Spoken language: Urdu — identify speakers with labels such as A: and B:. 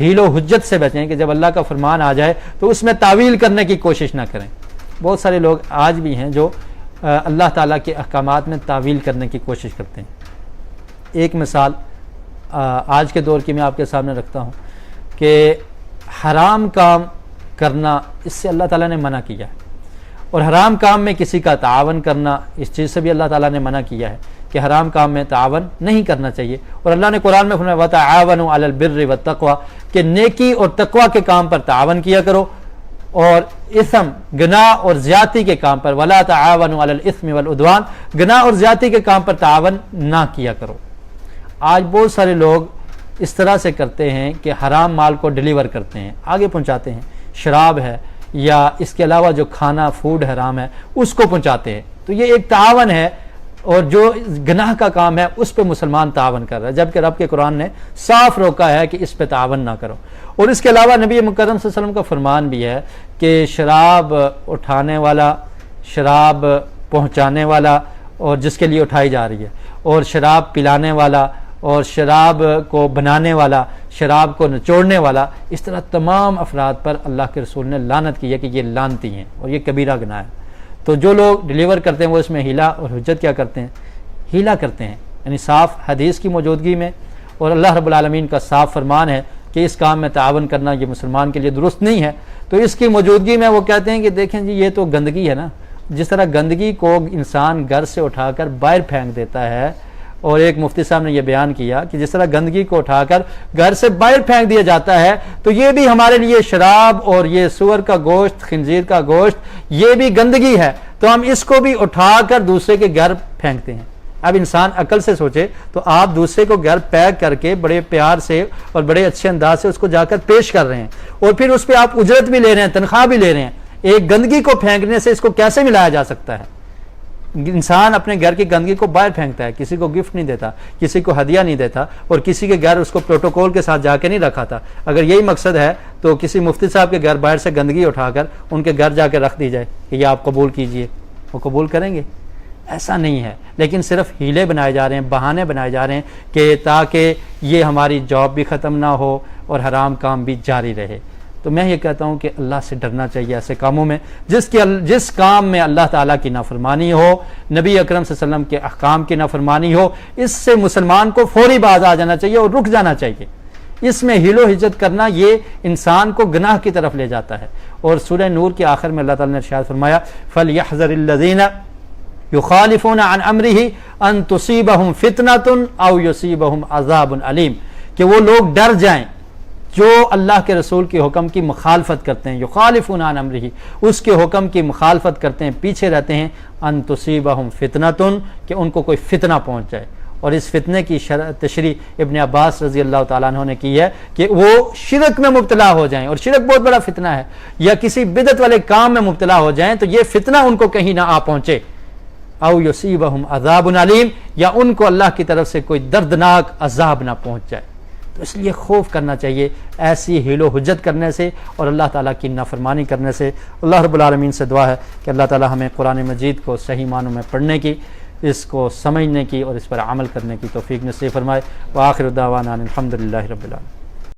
A: حیل و حجت سے بچیں کہ جب اللہ کا فرمان آ جائے تو اس میں تعویل کرنے کی کوشش نہ کریں۔ بہت سارے لوگ آج بھی ہیں جو اللہ تعالیٰ کے احکامات میں تعویل کرنے کی کوشش کرتے ہیں۔ ایک مثال آج کے دور کی میں آپ کے سامنے رکھتا ہوں کہ حرام کام کرنا اس سے اللہ تعالیٰ نے منع کیا ہے، اور حرام کام میں کسی کا تعاون کرنا اس چیز سے بھی اللہ تعالیٰ نے منع کیا ہے کہ حرام کام میں تعاون نہیں کرنا چاہیے۔ اور اللہ نے قرآن میں فرمایا وَتَعَاوَنُوا عَلَى الْبِرِّ وَالتَّقْوَى کہ نیکی اور تقوی کے کام پر تعاون کیا کرو، اور اثم گناہ اور زیادتی کے کام پر وَلَا تَعَاوَنُوا عَلَى الْإِثْمِ وَالْعُدْوَانِ گناہ اور زیادتی کے کام پر تعاون نہ کیا کرو۔ آج بہت سارے لوگ اس طرح سے کرتے ہیں کہ حرام مال کو ڈیلیور کرتے ہیں، آگے پہنچاتے ہیں، شراب ہے یا اس کے علاوہ جو کھانا فوڈ حرام ہے اس کو پہنچاتے ہیں، تو یہ ایک تعاون ہے، اور جو گناہ کا کام ہے اس پہ مسلمان تعاون کر رہا ہے، جبکہ رب کے قرآن نے صاف روکا ہے کہ اس پہ تعاون نہ کرو۔ اور اس کے علاوہ نبی مکرم صلی اللہ علیہ وسلم کا فرمان بھی ہے کہ شراب اٹھانے والا، شراب پہنچانے والا اور جس کے لیے اٹھائی جا رہی ہے، اور شراب پلانے والا، اور شراب کو بنانے والا، شراب کو نچوڑنے والا، اس طرح تمام افراد پر اللہ کے رسول نے لعنت کی ہے کہ یہ لعنتی ہیں اور یہ کبیرہ گناہ ہے۔ تو جو لوگ ڈیلیور کرتے ہیں وہ اس میں ہیلا اور حجت کیا کرتے ہیں؟ ہیلا کرتے ہیں، یعنی صاف حدیث کی موجودگی میں، اور اللہ رب العالمین کا صاف فرمان ہے کہ اس کام میں تعاون کرنا یہ مسلمان کے لیے درست نہیں ہے، تو اس کی موجودگی میں وہ کہتے ہیں کہ دیکھیں جی یہ تو گندگی ہے نا، جس طرح گندگی کو انسان گھر سے اٹھا کر باہر پھینک دیتا ہے، اور ایک مفتی صاحب نے یہ بیان کیا کہ جس طرح گندگی کو اٹھا کر گھر سے باہر پھینک دیا جاتا ہے، تو یہ بھی ہمارے لیے شراب اور یہ سور کا گوشت، خنزیر کا گوشت، یہ بھی گندگی ہے، تو ہم اس کو بھی اٹھا کر دوسرے کے گھر پھینکتے ہیں۔ اب انسان عقل سے سوچے تو آپ دوسرے کو گھر پیک کر کے بڑے پیار سے اور بڑے اچھے انداز سے اس کو جا کر پیش کر رہے ہیں، اور پھر اس پہ آپ اجرت بھی لے رہے ہیں، تنخواہ بھی لے رہے ہیں، ایک گندگی کو پھینکنے سے اس کو کیسے ملایا جا سکتا ہے؟ انسان اپنے گھر کی گندگی کو باہر پھینکتا ہے، کسی کو گفٹ نہیں دیتا، کسی کو ہدیہ نہیں دیتا، اور کسی کے گھر اس کو پروٹوکول کے ساتھ جا کے نہیں رکھا تھا۔ اگر یہی مقصد ہے تو کسی مفتی صاحب کے گھر باہر سے گندگی اٹھا کر ان کے گھر جا کے رکھ دی جائے کہ یہ آپ قبول کیجئے، وہ قبول کریں گے؟ ایسا نہیں ہے، لیکن صرف ہیلے بنائے جا رہے ہیں، بہانے بنائے جا رہے ہیں کہ تاکہ یہ ہماری جاب بھی ختم نہ ہو اور حرام کام بھی جاری رہے۔ تو میں یہ کہتا ہوں کہ اللہ سے ڈرنا چاہیے ایسے کاموں میں، جس کام میں اللہ تعالیٰ کی نافرمانی ہو، نبی اکرم صلی اللہ علیہ وسلم کے احکام کی نافرمانی ہو، اس سے مسلمان کو فوری باز آ جانا چاہیے اور رک جانا چاہیے۔ اس میں حیل و حجت کرنا یہ انسان کو گناہ کی طرف لے جاتا ہے۔ اور سورہ نور کے آخر میں اللہ تعالیٰ نے ارشاد فرمایا فَلْيَحْذَرِ الَّذِينَ يُخَالِفُونَ عَنْ أَمْرِهِ أَن تُصِيبَهُمْ فِتْنَةٌ أَوْ يُصِيبَهُمْ عَذَابٌ عَلِيمٌ کہ وہ لوگ ڈر جائیں جو اللہ کے رسول کے حکم کی مخالفت کرتے ہیں، یخالفون عن امرہ، اس کے حکم کی مخالفت کرتے ہیں، پیچھے رہتے ہیں، ان تصیبہم فتنۃ کہ ان کو کوئی فتنہ پہنچ جائے۔ اور اس فتنے کی تشریح ابن عباس رضی اللہ تعالیٰ عنہ نے کی ہے کہ وہ شرک میں مبتلا ہو جائیں، اور شرک بہت بڑا فتنہ ہے، یا کسی بدعت والے کام میں مبتلا ہو جائیں تو یہ فتنہ ان کو کہیں نہ آ پہنچے، او یصیبہم عذاب علیم، یا ان کو اللہ کی طرف سے کوئی دردناک عذاب نہ پہنچ جائے۔ تو اس لیے خوف کرنا چاہیے ایسی حیل و حجت کرنے سے اور اللہ تعالیٰ کی نافرمانی کرنے سے۔ اللہ رب العالمین سے دعا ہے کہ اللہ تعالیٰ ہمیں قرآن مجید کو صحیح معنوں میں پڑھنے کی، اس کو سمجھنے کی اور اس پر عمل کرنے کی توفیق نصیب فرمائے۔ وآخر دعوانا الحمدللہ رب العالمین۔